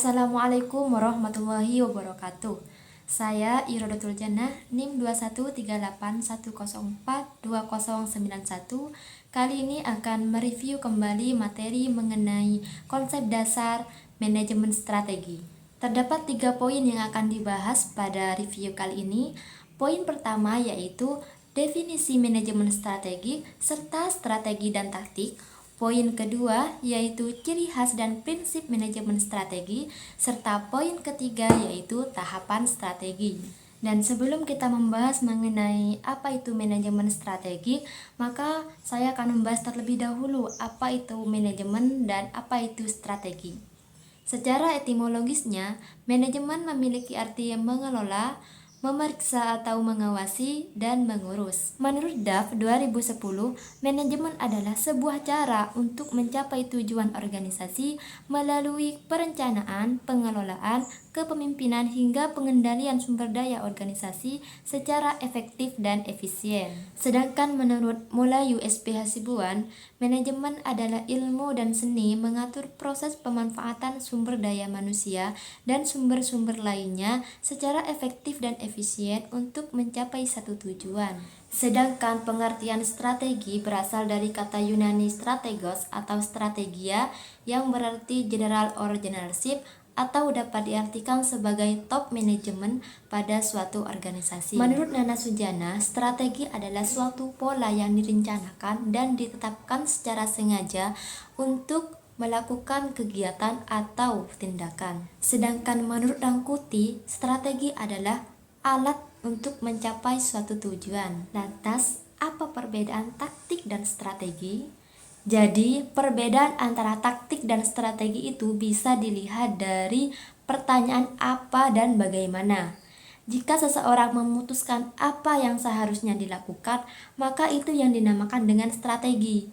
Assalamualaikum warahmatullahi wabarakatuh. Saya Irodatul Jannah, NIM 21381042091. Kali ini akan mereview kembali materi mengenai konsep dasar manajemen strategi. Terdapat 3 poin yang akan dibahas pada review kali ini. Poin pertama yaitu definisi manajemen strategi serta strategi dan taktik. Poin kedua yaitu ciri khas dan prinsip manajemen strategi, serta poin ketiga yaitu tahapan strategi. Dan sebelum kita membahas mengenai apa itu manajemen strategi, maka saya akan membahas terlebih dahulu apa itu manajemen dan apa itu strategi. Secara etimologisnya, manajemen memiliki arti yang mengelola, memeriksa atau mengawasi, dan mengurus. Menurut DAF 2010, manajemen adalah sebuah cara untuk mencapai tujuan organisasi melalui perencanaan, pengelolaan, kepemimpinan hingga pengendalian sumber daya organisasi secara efektif dan efisien. Sedangkan menurut Mulai USP Hasibuan, manajemen adalah ilmu dan seni mengatur proses pemanfaatan sumber daya manusia dan sumber-sumber lainnya secara efektif dan efisien untuk mencapai satu tujuan. Sedangkan pengertian strategi berasal dari kata Yunani strategos atau strategia yang berarti general or generalship, atau dapat diartikan sebagai top management pada suatu organisasi. Menurut Nana Sujana, strategi adalah suatu pola yang direncanakan dan ditetapkan secara sengaja untuk melakukan kegiatan atau tindakan. Sedangkan menurut Rangkuti, strategi adalah alat untuk mencapai suatu tujuan. Lantas, apa perbedaan taktik dan strategi? Jadi, perbedaan antara taktik dan strategi itu bisa dilihat dari pertanyaan apa dan bagaimana. Jika seseorang memutuskan apa yang seharusnya dilakukan, maka itu yang dinamakan dengan strategi.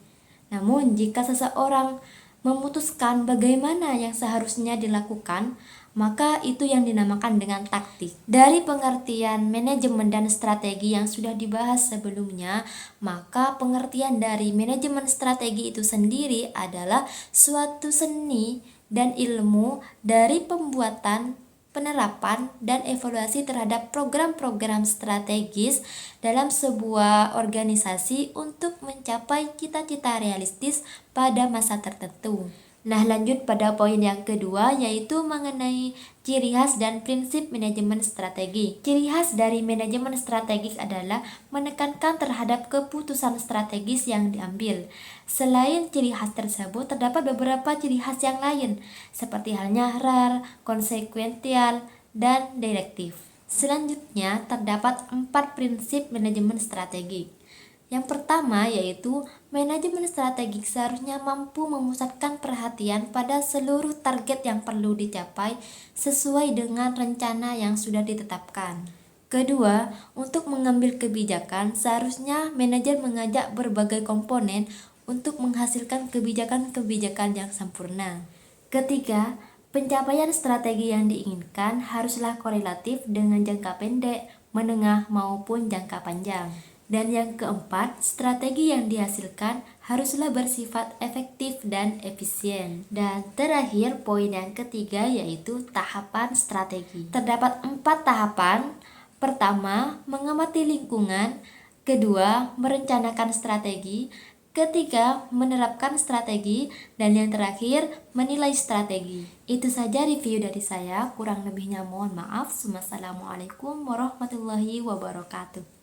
Namun, jika seseorang memutuskan bagaimana yang seharusnya dilakukan, maka itu yang dinamakan dengan taktik. Dari pengertian manajemen dan strategi yang sudah dibahas sebelumnya, maka pengertian dari manajemen strategi itu sendiri adalah suatu seni dan ilmu dari pembuatan, penerapan, dan evaluasi terhadap program-program strategis dalam sebuah organisasi untuk mencapai cita-cita realistis pada masa tertentu. Nah, lanjut pada poin yang kedua, yaitu mengenai ciri khas dan prinsip manajemen strategi. Ciri khas dari manajemen strategis adalah menekankan terhadap keputusan strategis yang diambil. Selain ciri khas tersebut, terdapat beberapa ciri khas yang lain, seperti halnya RAR, konsekuensial, dan direktif. Selanjutnya, terdapat 4 prinsip manajemen strategi. Yang pertama yaitu manajemen strategik seharusnya mampu memusatkan perhatian pada seluruh target yang perlu dicapai sesuai dengan rencana yang sudah ditetapkan. Kedua, untuk mengambil kebijakan seharusnya manajer mengajak berbagai komponen untuk menghasilkan kebijakan-kebijakan yang sempurna. Ketiga, pencapaian strategi yang diinginkan haruslah korelatif dengan jangka pendek, menengah maupun jangka panjang. Dan yang keempat, strategi yang dihasilkan haruslah bersifat efektif dan efisien. Dan terakhir, poin yang ketiga yaitu tahapan strategi. Terdapat 4 tahapan. Pertama, mengamati lingkungan. Kedua, merencanakan strategi. Ketiga, menerapkan strategi. Dan yang terakhir, menilai strategi. Itu saja review dari saya. Kurang lebihnya mohon maaf. Wassalamualaikum warahmatullahi wabarakatuh.